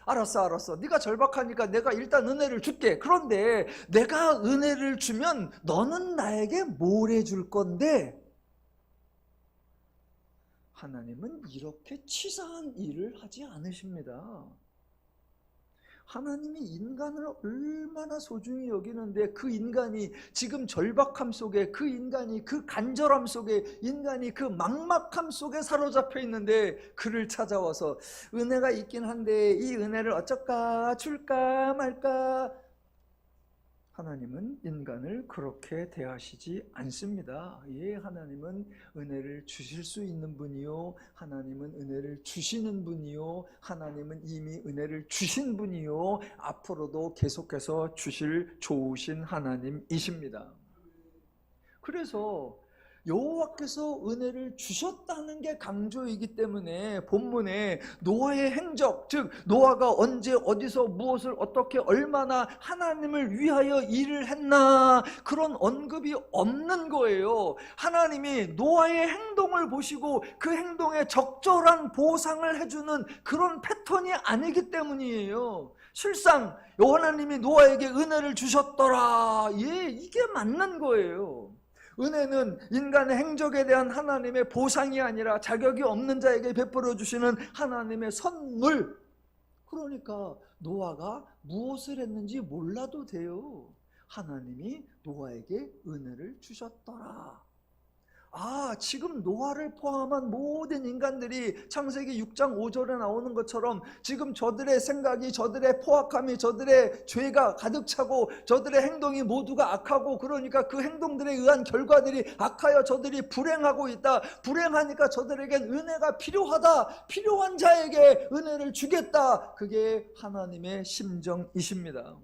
Speaker 1: 알았어, 네가 절박하니까 내가 일단 은혜를 줄게. 그런데 내가 은혜를 주면 너는 나에게 뭘 해줄 건데? 하나님은 이렇게 치사한 일을 하지 않으십니다. 하나님이 인간을 얼마나 소중히 여기는데, 그 인간이 지금 절박함 속에, 그 인간이 그 간절함 속에, 인간이 그 막막함 속에 사로잡혀 있는데 그를 찾아와서 은혜가 있긴 한데 이 은혜를 어쩔까, 줄까 말까. 하나님은 인간을 그렇게 대하시지 않습니다. 예, 하나님은 은혜를 주실 수 있는 분이요, 하나님은 은혜를 주시는 분이요, 하나님은 이미 은혜를 주신 분이요, 앞으로도 계속해서 주실 좋으신 하나님이십니다. 그래서 여호와께서 은혜를 주셨다는 게 강조이기 때문에 본문에 노아의 행적, 즉 노아가 언제 어디서 무엇을 어떻게 얼마나 하나님을 위하여 일을 했나, 그런 언급이 없는 거예요. 하나님이 노아의 행동을 보시고 그 행동에 적절한 보상을 해주는 그런 패턴이 아니기 때문이에요. 실상 하나님이 노아에게 은혜를 주셨더라, 예, 이게 맞는 거예요. 은혜는 인간의 행적에 대한 하나님의 보상이 아니라 자격이 없는 자에게 베풀어 주시는 하나님의 선물. 그러니까 노아가 무엇을 했는지 몰라도 돼요. 하나님이 노아에게 은혜를 주셨더라. 아, 지금 노아를 포함한 모든 인간들이 창세기 6장 5절에 나오는 것처럼 지금 저들의 생각이, 저들의 포악함이, 저들의 죄가 가득 차고 저들의 행동이 모두가 악하고, 그러니까 그 행동들에 의한 결과들이 악하여 저들이 불행하고 있다. 불행하니까 저들에겐 은혜가 필요하다. 필요한 자에게 은혜를 주겠다. 그게 하나님의 심정이십니다.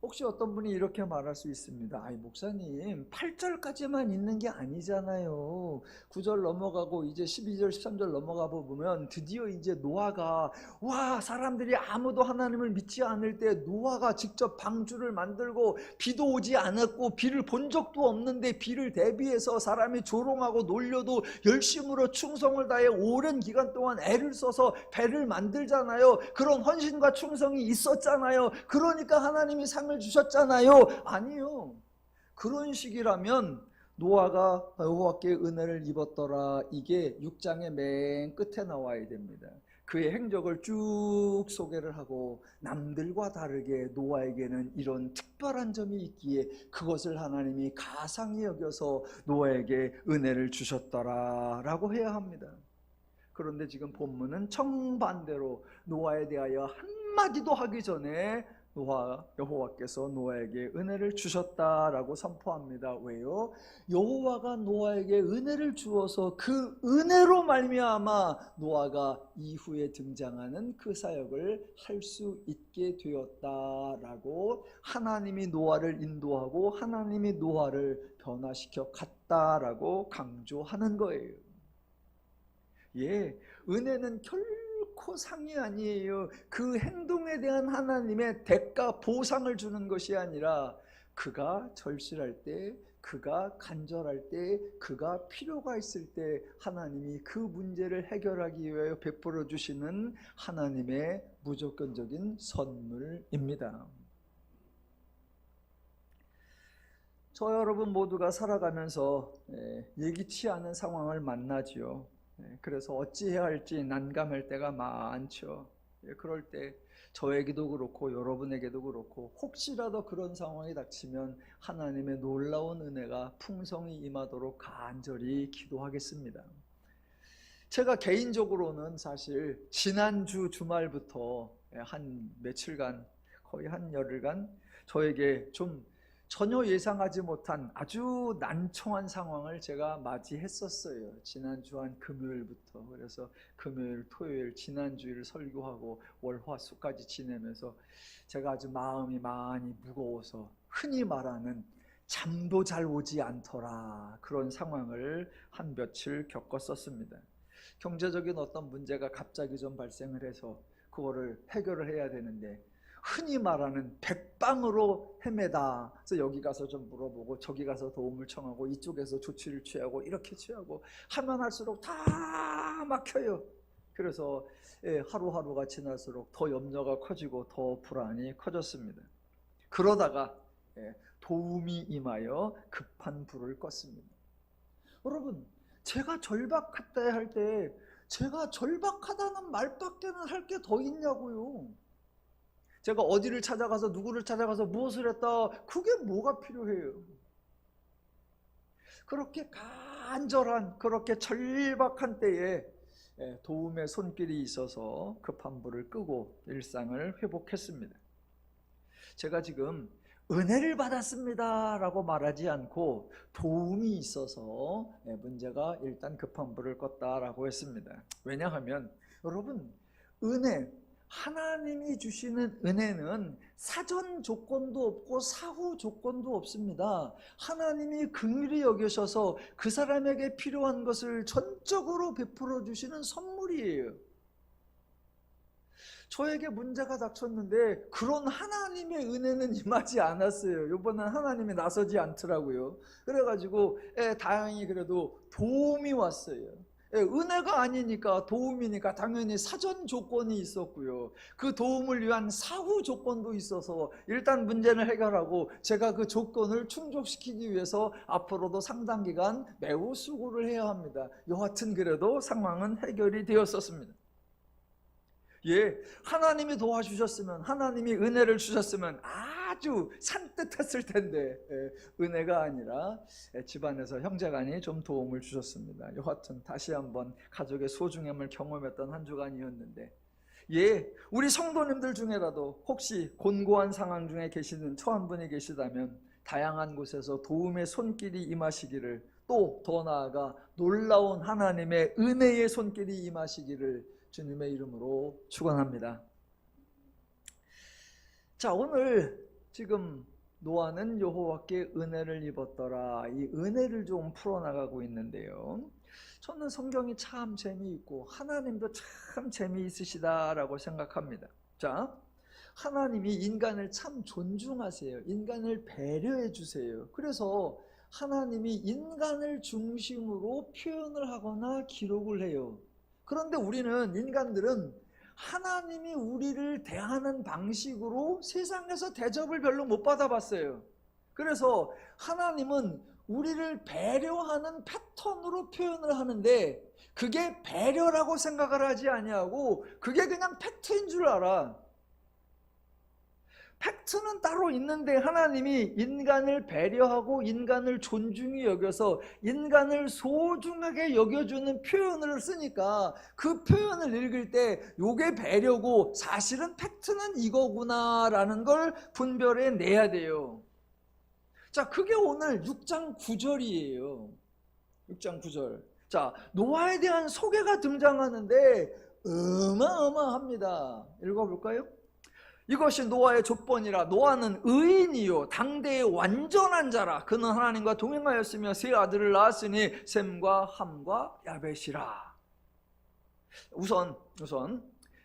Speaker 1: 혹시 어떤 분이 이렇게 말할 수 있습니다. 아이 목사님 8절까지만 있는 게 아니잖아요. 9절 넘어가고 이제 12절 13절 넘어가 보면 드디어 이제 노아가 와 사람들이 아무도 하나님을 믿지 않을 때 노아가 직접 방주를 만들고 비도 오지 않았고 비를 본 적도 없는데 비를 대비해서 사람이 조롱하고 놀려도 열심으로 충성을 다해 오랜 기간 동안 애를 써서 배를 만들잖아요. 그런 헌신과 충성이 있었잖아요. 그러니까 하나님이 상을 주셨잖아요. 아니요. 그런 식이라면 노아가 여호와께 은혜를 입었더라. 이게 6장의 맨 끝에 나와야 됩니다. 그의 행적을 쭉 소개를 하고 남들과 다르게 노아에게는 이런 특별한 점이 있기에 그것을 하나님이 가상히 여겨서 노아에게 은혜를 주셨더라 라고 해야 합니다. 그런데 지금 본문은 정반대로 노아에 대하여 한마디도 하기 전에 여호와께서 노아에게 은혜를 주셨다라고 선포합니다. 왜요? 여호와가 노아에게 은혜를 주어서 그 은혜로 말미암아 노아가 이후에 등장하는 그 사역을 할 수 있게 되었다라고 하나님이 노아를 인도하고 하나님이 노아를 변화시켜 갔다라고 강조하는 거예요. 예, 은혜는 결코 상이 아니에요. 그 행동에 대한 하나님의 대가 보상을 주는 것이 아니라 그가 절실할 때, 그가 간절할 때, 그가 필요가 있을 때 하나님이 그 문제를 해결하기 위하여 베풀어 주시는 하나님의 무조건적인 선물입니다. 저 여러분 모두가 살아가면서 예기치 않은 상황을 만나지요. 그래서 어찌해야 할지 난감할 때가 많죠. 그럴 때 저에게도 그렇고 여러분에게도 그렇고 혹시라도 그런 상황이 닥치면 하나님의 놀라운 은혜가 풍성히 임하도록 간절히 기도하겠습니다. 제가 개인적으로는 사실 지난주 주말부터 한 며칠간 거의 한 열흘간 저에게 좀 전혀 예상하지 못한 아주 난처한 상황을 제가 맞이했었어요. 지난주 한 금요일부터. 그래서 금요일, 토요일, 지난주일 설교하고 월, 화, 수까지 지내면서 제가 아주 마음이 많이 무거워서 흔히 말하는 잠도 잘 오지 않더라 그런 상황을 한 며칠 겪었었습니다. 경제적인 어떤 문제가 갑자기 좀 발생을 해서 그거를 해결을 해야 되는데 흔히 말하는 백방으로 헤매다. 그래서 여기 가서 좀 물어보고 저기 가서 도움을 청하고 이쪽에서 조치를 취하고 이렇게 취하고 하면 할수록 다 막혀요. 그래서 하루하루가 지날수록 더 염려가 커지고 더 불안이 커졌습니다. 그러다가 도움이 임하여 급한 불을 껐습니다. 여러분, 제가 절박했다 할 때 제가 절박하다는 말밖에는 할 게 더 있냐고요. 제가 어디를 찾아가서 누구를 찾아가서 무엇을 했다 그게 뭐가 필요해요. 그렇게 간절한 그렇게 절박한 때에 도움의 손길이 있어서 급한 불을 끄고 일상을 회복했습니다. 제가 지금 은혜를 받았습니다 라고 말하지 않고 도움이 있어서 문제가 일단 급한 불을 껐다라고 했습니다. 왜냐하면 여러분 은혜 하나님이 주시는 은혜는 사전 조건도 없고 사후 조건도 없습니다. 하나님이 긍휼히 여기셔서 그 사람에게 필요한 것을 전적으로 베풀어 주시는 선물이에요. 저에게 문제가 닥쳤는데 그런 하나님의 은혜는 임하지 않았어요. 이번엔 하나님이 나서지 않더라고요. 그래가지고 다행히 그래도 도움이 왔어요. 은혜가 아니니까 도움이니까 당연히 사전 조건이 있었고요. 그 도움을 위한 사후 조건도 있어서 일단 문제를 해결하고 제가 그 조건을 충족시키기 위해서 앞으로도 상당 기간 매우 수고를 해야 합니다. 여하튼 그래도 상황은 해결이 되었었습니다. 하나님이 도와주셨으면 하나님이 은혜를 주셨으면 아주 산뜻했을 텐데 은혜가 아니라 집안에서 형제간이 좀 도움을 주셨습니다. 여하튼 다시 한번 가족의 소중함을 경험했던 한 주간이었는데 우리 성도님들 중에라도 혹시 곤고한 상황 중에 계시는 처한 분이 계시다면 다양한 곳에서 도움의 손길이 임하시기를 또 더 나아가 놀라운 하나님의 은혜의 손길이 임하시기를 주님의 이름으로 축원합니다. 자, 오늘 지금 노아는 여호와께 은혜를 입었더라. 이 은혜를 좀 풀어나가고 있는데요. 저는 성경이 참 재미있고 하나님도 참 재미있으시다라고 생각합니다. 자, 하나님이 인간을 참 존중하세요. 인간을 배려해 주세요. 그래서 하나님이 인간을 중심으로 표현을 하거나 기록을 해요. 그런데 우리는, 인간들은 하나님이 우리를 대하는 방식으로 세상에서 대접을 별로 못 받아봤어요. 그래서 하나님은 우리를 배려하는 패턴으로 표현을 하는데 그게 배려라고 생각을 하지 아니하고 그게 그냥 팩트인 줄 알아. 팩트는 따로 있는데 하나님이 인간을 배려하고 인간을 존중히 여겨서 인간을 소중하게 여겨주는 표현을 쓰니까 그 표현을 읽을 때 요게 배려고 사실은 팩트는 이거구나 라는 걸 분별해 내야 돼요. 자, 그게 오늘 6장 9절이에요 6장 9절. 자, 노아에 대한 소개가 등장하는데 어마어마합니다. 읽어볼까요? 이것이 노아의 족본이라. 노아는 의인이요 당대의 완전한 자라. 그는 하나님과 동행하였으며 세 아들을 낳았으니 셈과 함과 야벳이라. 우선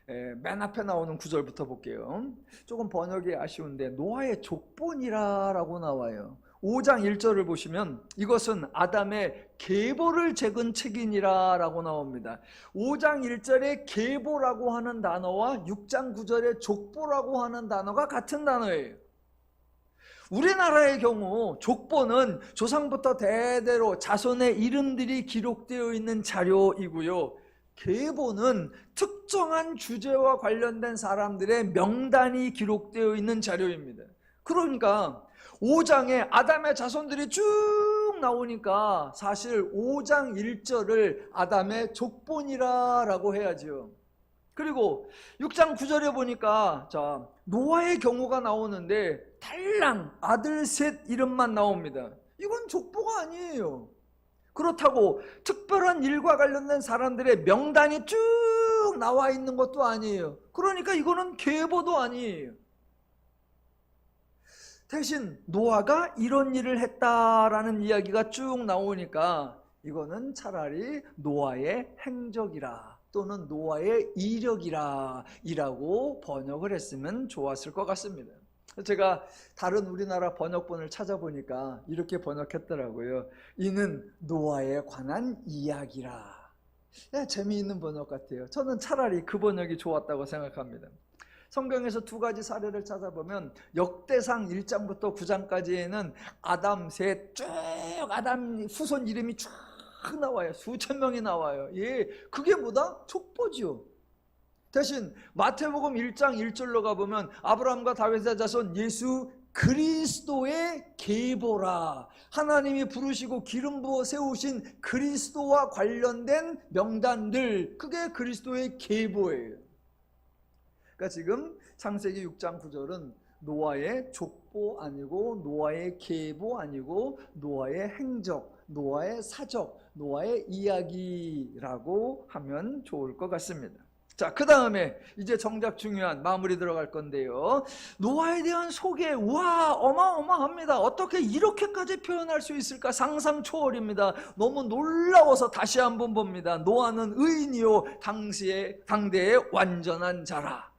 Speaker 1: 맨 앞에 나오는 구절부터 볼게요. 조금 번역이 아쉬운데 노아의 족본이라고 나와요. 5장 1절을 보시면 이것은 아담의 계보를 적은 책이니라 라고 나옵니다. 5장 1절에 계보라고 하는 단어와 6장 9절에 족보라고 하는 단어가 같은 단어예요. 우리나라의 경우 족보는 조상부터 대대로 자손의 이름들이 기록되어 있는 자료이고요. 계보는 특정한 주제와 관련된 사람들의 명단이 기록되어 있는 자료입니다. 그러니까 5장에 아담의 자손들이 쭉 나오니까 사실 5장 1절을 아담의 족본이라고 해야죠. 그리고 6장 9절에 보니까 자, 노아의 경우가 나오는데 달랑 아들 셋 이름만 나옵니다. 이건 족보가 아니에요. 그렇다고 특별한 일과 관련된 사람들의 명단이 쭉 나와 있는 것도 아니에요. 그러니까 이거는 계보도 아니에요. 대신 노아가 이런 일을 했다라는 이야기가 쭉 나오니까 이거는 차라리 노아의 행적이라 또는 노아의 이력이라 이라고 번역을 했으면 좋았을 것 같습니다. 제가 다른 우리나라 번역본을 찾아보니까 이렇게 번역했더라고요. 이는 노아에 관한 이야기라. 재미있는 번역 같아요. 저는 차라리 그 번역이 좋았다고 생각합니다. 성경에서 두 가지 사례를 찾아보면 역대상 1장부터 9장까지에는 아담 셋 쭉 아담 후손 이름이 쭉 나와요. 수천 명이 나와요. 예, 그게 뭐다? 족보지요. 대신 마태복음 1장 1절로 가보면 아브라함과 다윗의 자손 예수 그리스도의 계보라. 하나님이 부르시고 기름 부어 세우신 그리스도와 관련된 명단들, 그게 그리스도의 계보예요. 그러니까 지금 창세기 6장 9절은 노아의 족보 아니고 노아의 계보 아니고 노아의 행적, 노아의 사적, 노아의 이야기라고 하면 좋을 것 같습니다. 자, 그 다음에 이제 정작 중요한 마무리 들어갈 건데요. 노아에 대한 소개, 와 어마어마합니다. 어떻게 이렇게까지 표현할 수 있을까? 상상 초월입니다. 너무 놀라워서 다시 한번 봅니다. 노아는 의인이요 당대의 완전한 자라.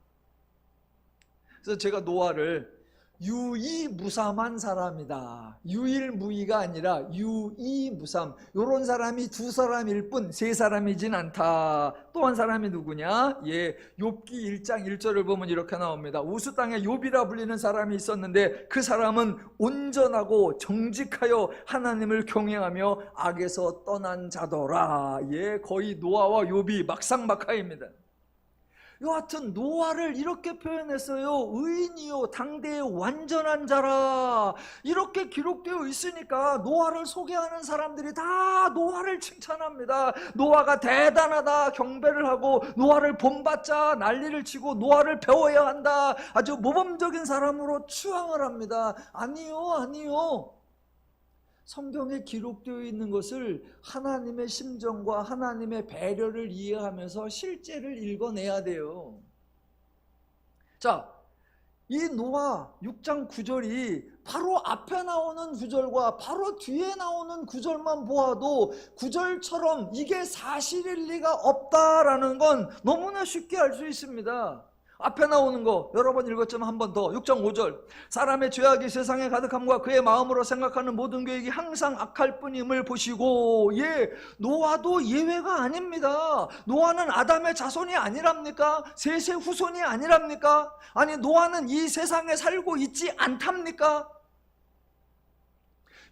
Speaker 1: 그래서 제가 노아를 유이무삼한 사람이다. 유일무이가 아니라 유이무삼. 요런 사람이 두 사람일 뿐 세 사람이진 않다. 또 한 사람이 누구냐? 예, 욥기 1장 1절을 보면 이렇게 나옵니다. 우스 땅에 욥이라 불리는 사람이 있었는데 그 사람은 온전하고 정직하여 하나님을 경외하며 악에서 떠난 자더라. 예, 거의 노아와 욥이 막상막하입니다. 여하튼 노아를 이렇게 표현했어요. 의인이요 당대의 완전한 자라. 이렇게 기록되어 있으니까 노아를 소개하는 사람들이 다 노아를 칭찬합니다. 노아가 대단하다 경배를 하고 노아를 본받자 난리를 치고 노아를 배워야 한다. 아주 모범적인 사람으로 추앙을 합니다. 아니요. 성경에 기록되어 있는 것을 하나님의 심정과 하나님의 배려를 이해하면서 실제를 읽어내야 돼요. 자, 이 노아 6장 9절이 바로 앞에 나오는 구절과 바로 뒤에 나오는 구절만 보아도 구절처럼 이게 사실일 리가 없다라는 건 너무나 쉽게 알 수 있습니다. 앞에 나오는 거 여러 번 읽었지만 한 번 더 6장 5절 사람의 죄악이 세상에 가득함과 그의 마음으로 생각하는 모든 계획이 항상 악할 뿐임을 보시고, 예, 노아도 예외가 아닙니다. 노아는 아담의 자손이 아니랍니까? 셋의 후손이 아니랍니까? 아니, 노아는 이 세상에 살고 있지 않답니까?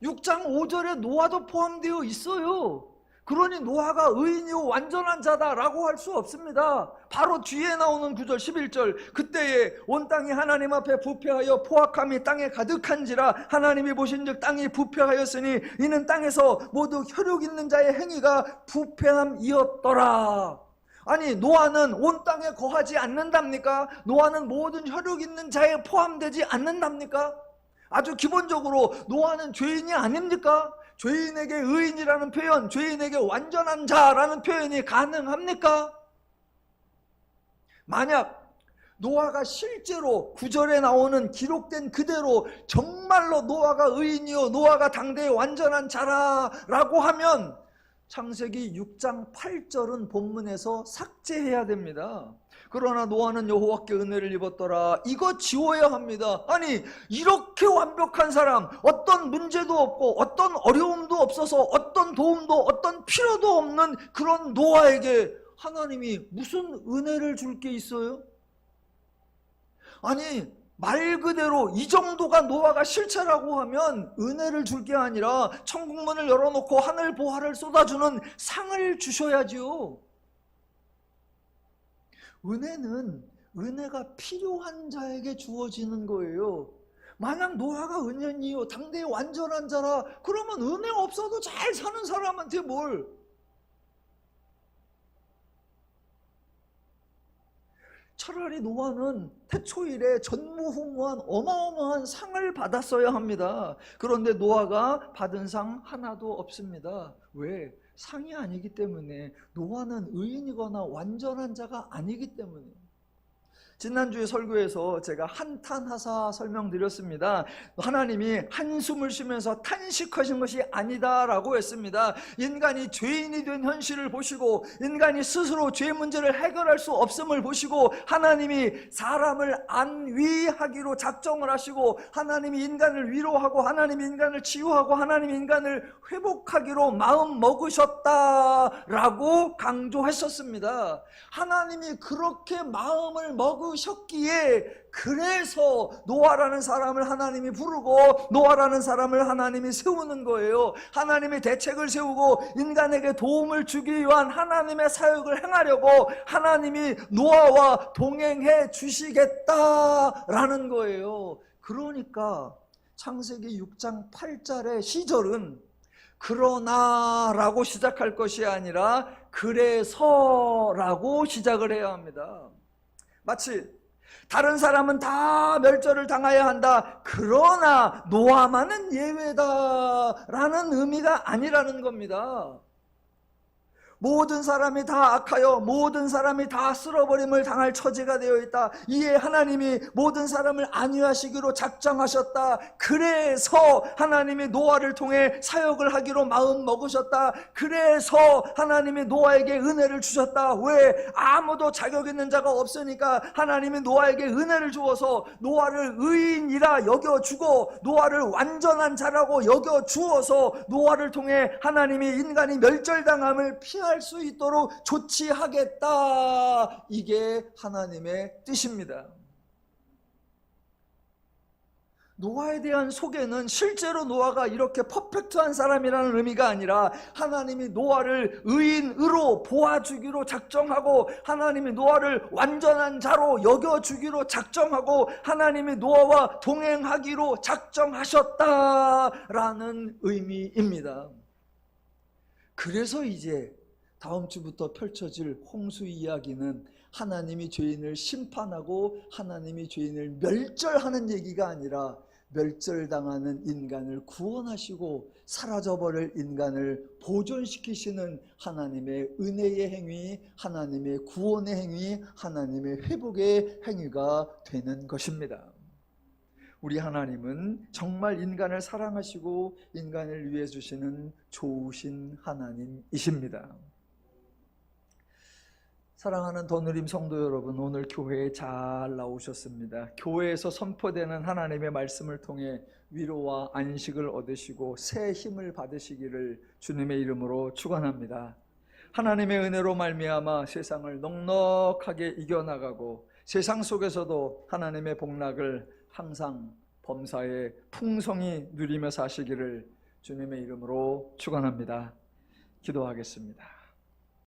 Speaker 1: 6장 5절에 노아도 포함되어 있어요. 그러니 노아가 의인이요 완전한 자다라고 할 수 없습니다. 바로 뒤에 나오는 9절 11절 그때에 온 땅이 하나님 앞에 부패하여 포악함이 땅에 가득한지라 하나님이 보신즉 땅이 부패하였으니 이는 땅에서 모두 혈육 있는 자의 행위가 부패함이었더라. 아니, 노아는 온 땅에 거하지 않는답니까? 노아는 모든 혈육 있는 자에 포함되지 않는답니까? 아주 기본적으로 노아는 죄인이 아닙니까? 죄인에게 의인이라는 표현, 죄인에게 완전한 자라는 표현이 가능합니까? 만약 노아가 실제로 9절에 나오는 기록된 그대로 정말로 노아가 의인이요 노아가 당대의 완전한 자라라고 하면 창세기 6장 8절은 본문에서 삭제해야 됩니다. 그러나 노아는 여호와께 은혜를 입었더라. 이거 지워야 합니다. 아니, 이렇게 완벽한 사람, 어떤 문제도 없고 어떤 어려움도 없어서 어떤 도움도 어떤 필요도 없는 그런 노아에게 하나님이 무슨 은혜를 줄 게 있어요? 아니, 말 그대로 이 정도가 노아가 실체라고 하면 은혜를 줄 게 아니라 천국문을 열어놓고 하늘 보화를 쏟아주는 상을 주셔야지요. 은혜는 은혜가 필요한 자에게 주어지는 거예요. 만약 노아가 은연이요 당대의 완전한 자라 그러면 은혜 없어도 잘 사는 사람한테 뭘? 차라리 노아는 태초일에 전무후무한 어마어마한 상을 받았어야 합니다. 그런데 노아가 받은 상 하나도 없습니다. 왜? 상이 아니기 때문에. 노아는 의인이거나 완전한 자가 아니기 때문에. 지난주에 설교에서 제가 한탄하사 설명드렸습니다. 하나님이 한숨을 쉬면서 탄식하신 것이 아니다라고 했습니다. 인간이 죄인이 된 현실을 보시고 인간이 스스로 죄 문제를 해결할 수 없음을 보시고 하나님이 사람을 안위하기로 작정을 하시고 하나님이 인간을 위로하고 하나님이 인간을 치유하고 하나님이 인간을 회복하기로 마음 먹으셨다라고 강조했었습니다. 하나님이 그렇게 마음을 먹으셨기에 그래서 노아라는 사람을 하나님이 부르고 노아라는 사람을 하나님이 세우는 거예요. 하나님이 대책을 세우고 인간에게 도움을 주기 위한 하나님의 사역을 행하려고 하나님이 노아와 동행해 주시겠다라는 거예요. 그러니까 창세기 6장 8절의 시절은 그러나 라고 시작할 것이 아니라 그래서 라고 시작을 해야 합니다. 마치 다른 사람은 다 멸절을 당해야 한다. 그러나 노아만은 예외다 라는 의미가 아니라는 겁니다. 모든 사람이 다 악하여 모든 사람이 다 쓸어버림을 당할 처지가 되어 있다. 이에 하나님이 모든 사람을 안위하시기로 작정하셨다. 그래서 하나님이 노아를 통해 사역을 하기로 마음 먹으셨다. 그래서 하나님이 노아에게 은혜를 주셨다. 왜? 아무도 자격 있는 자가 없으니까 하나님이 노아에게 은혜를 주어서 노아를 의인이라 여겨주고 노아를 완전한 자라고 여겨주어서 노아를 통해 하나님이 인간이 멸절당함을 피할 수 있도록 조치하겠다. 이게 하나님의 뜻입니다. 노아에 대한 소개는 실제로 노아가 이렇게 퍼펙트한 사람이라는 의미가 아니라 하나님이 노아를 의인으로 보아주기로 작정하고 하나님이 노아를 완전한 자로 여겨주기로 작정하고 하나님이 노아와 동행하기로 작정하셨다라는 의미입니다. 그래서 이제 다음 주부터 펼쳐질 홍수 이야기는 하나님이 죄인을 심판하고 하나님이 죄인을 멸절하는 얘기가 아니라 멸절당하는 인간을 구원하시고 사라져버릴 인간을 보존시키시는 하나님의 은혜의 행위, 하나님의 구원의 행위, 하나님의 회복의 행위가 되는 것입니다. 우리 하나님은 정말 인간을 사랑하시고 인간을 위해 주시는 좋으신 하나님이십니다. 사랑하는 더누림 성도 여러분, 오늘 교회에 잘 나오셨습니다. 교회에서 선포되는 하나님의 말씀을 통해 위로와 안식을 얻으시고 새 힘을 받으시기를 주님의 이름으로 축원합니다. 하나님의 은혜로 말미암아 세상을 넉넉하게 이겨나가고 세상 속에서도 하나님의 복락을 항상 범사에 풍성히 누리며 사시기를 주님의 이름으로 축원합니다. 기도하겠습니다.